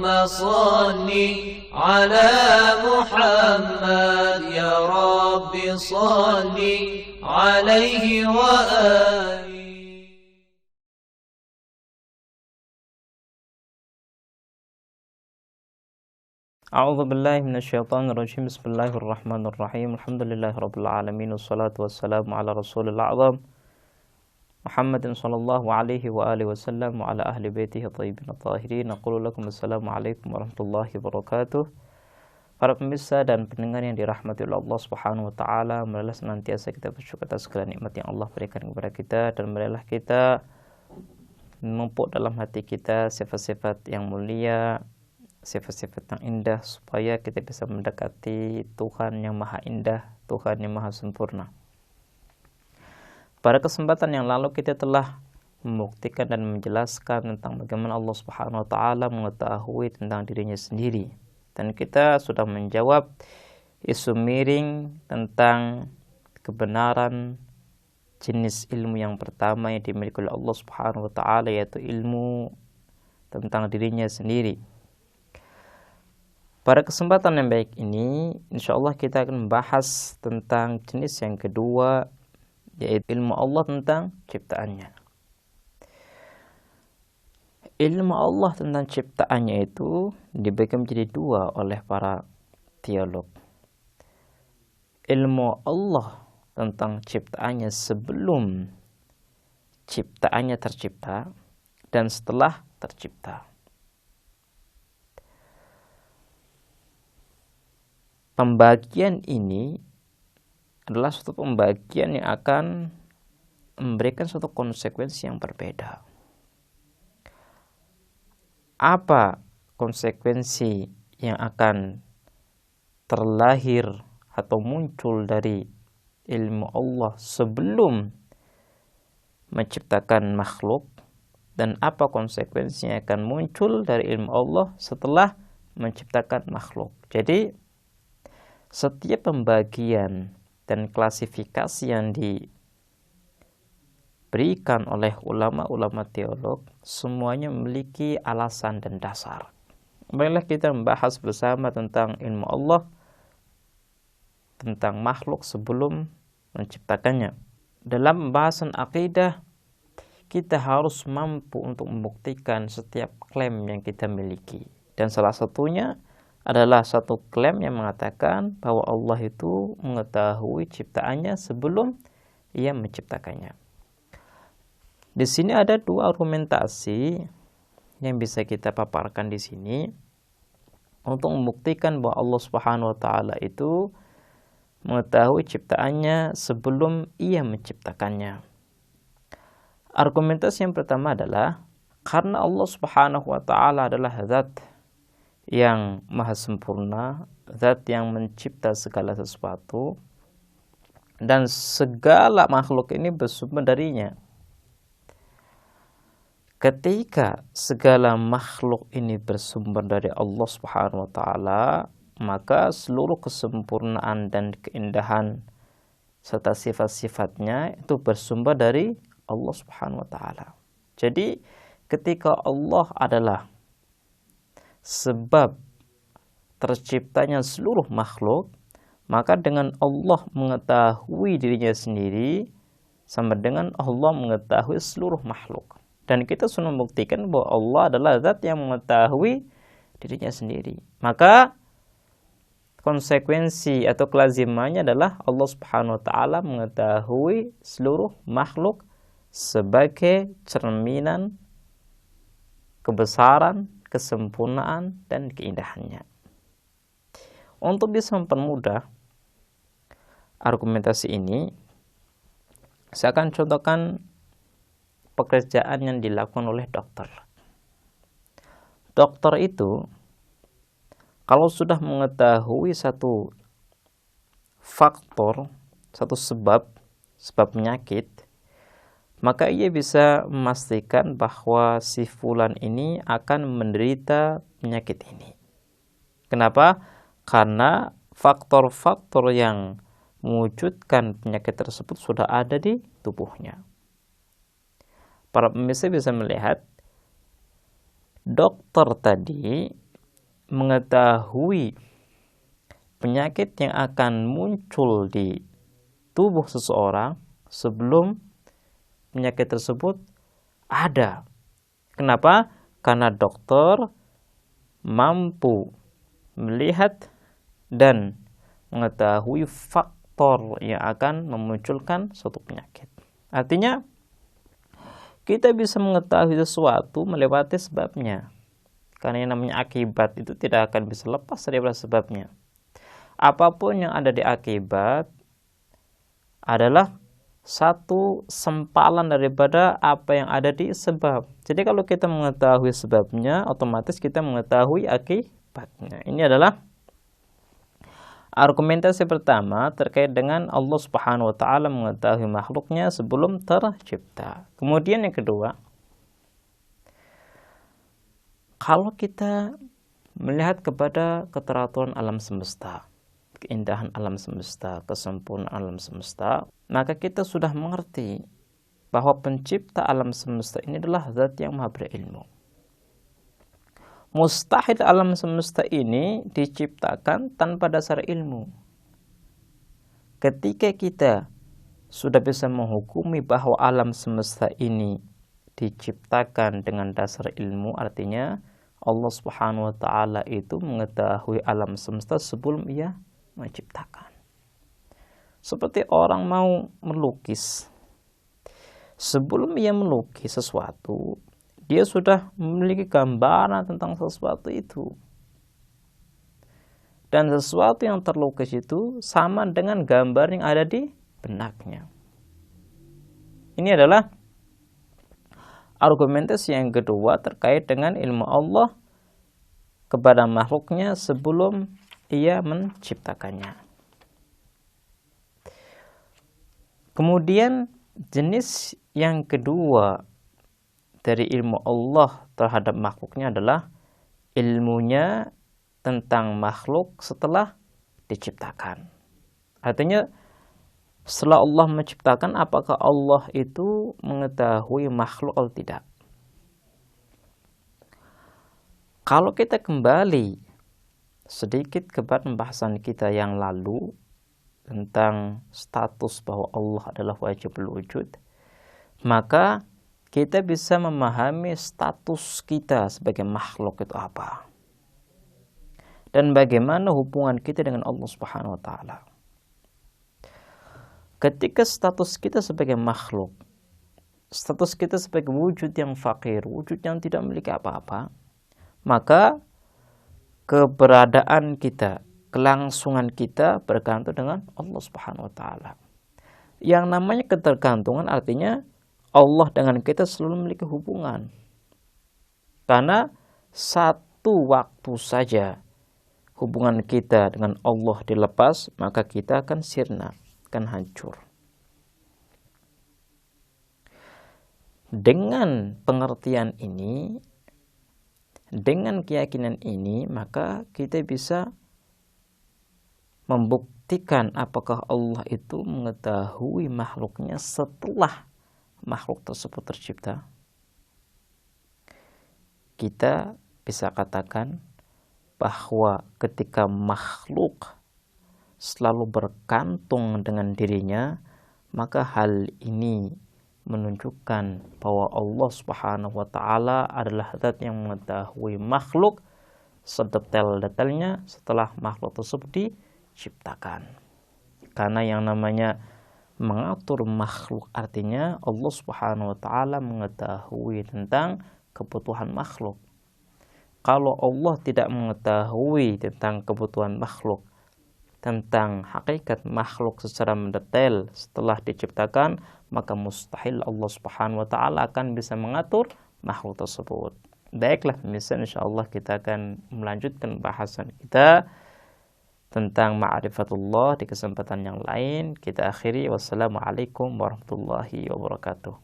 صل على محمد يا رب صل عليه وآله. A'udzu billahi minasyaitonir rajim. Bismillahirrahmanirrahim. Alhamdulillahirabbil alamin wassalatu wassalamu ala rasulil a'zam Muhammadin sallallahu alaihi wa alihi wasallam wa ala ahli baitihi thayyibin tahirin. Aqulu lakum assalamu alaikum warahmatullahi wabarakatuh. Para pemirsa dan pendengar yang dirahmati oleh Allah Subhanahu wa taala, marilah senantiasa kita bersyukur atas segala nikmat yang Allah berikan kepada kita, dan marilah kita menumpuk dalam hati kita sifat-sifat yang mulia, sifat-sifat yang indah, supaya kita bisa mendekati Tuhan yang maha indah, Tuhan yang maha sempurna. Pada kesempatan yang lalu kita telah membuktikan dan menjelaskan tentang bagaimana Allah Subhanahu wa taala mengetahui tentang dirinya sendiri, dan kita sudah menjawab isu miring tentang kebenaran jenis ilmu yang pertama yang dimiliki oleh Allah Subhanahu wa taala, yaitu ilmu tentang dirinya sendiri. Pada kesempatan yang baik ini, insyaallah kita akan membahas tentang jenis yang kedua, yaitu ilmu Allah tentang ciptaannya. Ilmu Allah tentang ciptaannya itu dibagi menjadi dua oleh para teolog. Ilmu Allah tentang ciptaannya sebelum ciptaannya tercipta dan setelah tercipta. Pembagian ini adalah suatu pembagian yang akan memberikan suatu konsekuensi yang berbeda. Apa konsekuensi yang akan terlahir atau muncul dari ilmu Allah sebelum menciptakan makhluk, dan apa konsekuensi yang akan muncul dari ilmu Allah setelah menciptakan makhluk? Jadi setiap pembagian dan klasifikasi yang diberikan oleh ulama-ulama teolog semuanya memiliki alasan dan dasar. Marilah kita membahas bersama tentang ilmu Allah tentang makhluk sebelum menciptakannya. Dalam pembahasan akidah, kita harus mampu untuk membuktikan setiap klaim yang kita miliki, dan salah satunya adalah satu klaim yang mengatakan bahwa Allah itu mengetahui ciptaannya sebelum ia menciptakannya. Di sini ada dua argumentasi yang bisa kita paparkan di sini untuk membuktikan bahwa Allah Subhanahu wa taala itu mengetahui ciptaannya sebelum ia menciptakannya. Argumentasi yang pertama adalah karena Allah Subhanahu wa taala adalah zat yang maha sempurna, zat yang mencipta segala sesuatu, dan segala makhluk ini bersumber darinya. Ketika segala makhluk ini bersumber dari Allah Subhanahu wa taala, maka seluruh kesempurnaan dan keindahan serta sifat-sifatnya itu bersumber dari Allah Subhanahu wa taala. Jadi ketika Allah adalah sebab terciptanya seluruh makhluk, maka dengan Allah mengetahui dirinya sendiri sama dengan Allah mengetahui seluruh makhluk. Dan kita sudah membuktikan bahwa Allah adalah zat yang mengetahui dirinya sendiri. Maka konsekuensi atau kelazimannya adalah Allah Subhanahu wa taala mengetahui seluruh makhluk sebagai cerminan kebesaran, kesempurnaan, dan keindahannya. Untuk bisa mempermudah argumentasi ini, saya akan contohkan pekerjaan yang dilakukan oleh dokter. Dokter itu kalau sudah mengetahui satu faktor, satu sebab penyakit, maka ia bisa memastikan bahwa si fulan ini akan menderita penyakit ini. Kenapa? Karena faktor-faktor yang mewujudkan penyakit tersebut sudah ada di tubuhnya. Para pemirsa bisa melihat dokter tadi mengetahui penyakit yang akan muncul di tubuh seseorang sebelum penyakit tersebut ada. Kenapa? Karena dokter mampu melihat dan mengetahui faktor yang akan memunculkan suatu penyakit. Artinya, kita bisa mengetahui sesuatu melewati sebabnya. Karena yang namanya akibat itu tidak akan bisa lepas daripada sebabnya. Apapun yang ada di akibat adalah satu sempalan daripada apa yang ada di sebab. Jadi kalau kita mengetahui sebabnya, otomatis kita mengetahui akibatnya. Ini adalah argumentasi pertama terkait dengan Allah Subhanahu wa taala mengetahui makhluknya sebelum tercipta. Kemudian yang kedua, kalau kita melihat kepada keteraturan alam semesta, keindahan alam semesta, kesempurnaan alam semesta, maka kita sudah mengerti bahwa pencipta alam semesta ini adalah zat yang maha berilmu. Mustahil alam semesta ini diciptakan tanpa dasar ilmu. Ketika kita sudah bisa menghukumi bahwa alam semesta ini diciptakan dengan dasar ilmu, artinya Allah Subhanahu wa taala itu mengetahui alam semesta sebelum ia menciptakan. Seperti orang mau melukis. Sebelum ia melukis sesuatu, dia sudah memiliki gambaran tentang sesuatu itu. Dan sesuatu yang terlukis itu sama dengan gambar yang ada di benaknya. Ini adalah argumentasi yang kedua terkait dengan ilmu Allah kepada makhluknya sebelum ia menciptakannya. Kemudian jenis yang kedua dari ilmu Allah terhadap makhluknya adalah ilmunya tentang makhluk setelah diciptakan. Artinya setelah Allah menciptakan, apakah Allah itu mengetahui makhluk atau tidak? Kalau kita kembali sedikit kepada pembahasan kita yang lalu tentang status bahwa Allah adalah wajibul wujud, maka kita bisa memahami status kita sebagai makhluk itu apa. Dan bagaimana hubungan kita dengan Allah Subhanahu wa taala. Ketika status kita sebagai makhluk, status kita sebagai wujud yang fakir, wujud yang tidak memiliki apa-apa, maka keberadaan kita, kelangsungan kita bergantung dengan Allah Subhanahu wa taala. Yang namanya ketergantungan artinya Allah dengan kita selalu memiliki hubungan. Karena satu waktu saja hubungan kita dengan Allah dilepas, maka kita akan sirna, akan hancur. Dengan pengertian ini, dengan keyakinan ini, maka kita bisa membuktikan apakah Allah itu mengetahui makhluknya setelah makhluk tersebut tercipta. Kita bisa katakan bahwa ketika makhluk selalu bergantung dengan dirinya, maka hal ini menunjukkan bahwa Allah Subhanahu wa taala adalah zat yang mengetahui makhluk sedetail-detailnya setelah makhluk tersebut diciptakan. Karena yang namanya mengatur makhluk artinya Allah Subhanahu wa taala mengetahui tentang kebutuhan makhluk. Kalau Allah tidak mengetahui tentang kebutuhan makhluk, tentang hakikat makhluk secara mendetail setelah diciptakan, maka mustahil Allah Subhanahu wa taala akan bisa mengatur makhluk tersebut. Baiklah, misalnya insyaallah kita akan melanjutkan bahasan kita tentang ma'rifatullah di kesempatan yang lain. Kita akhiri, wassalamualaikum warahmatullahi wabarakatuh.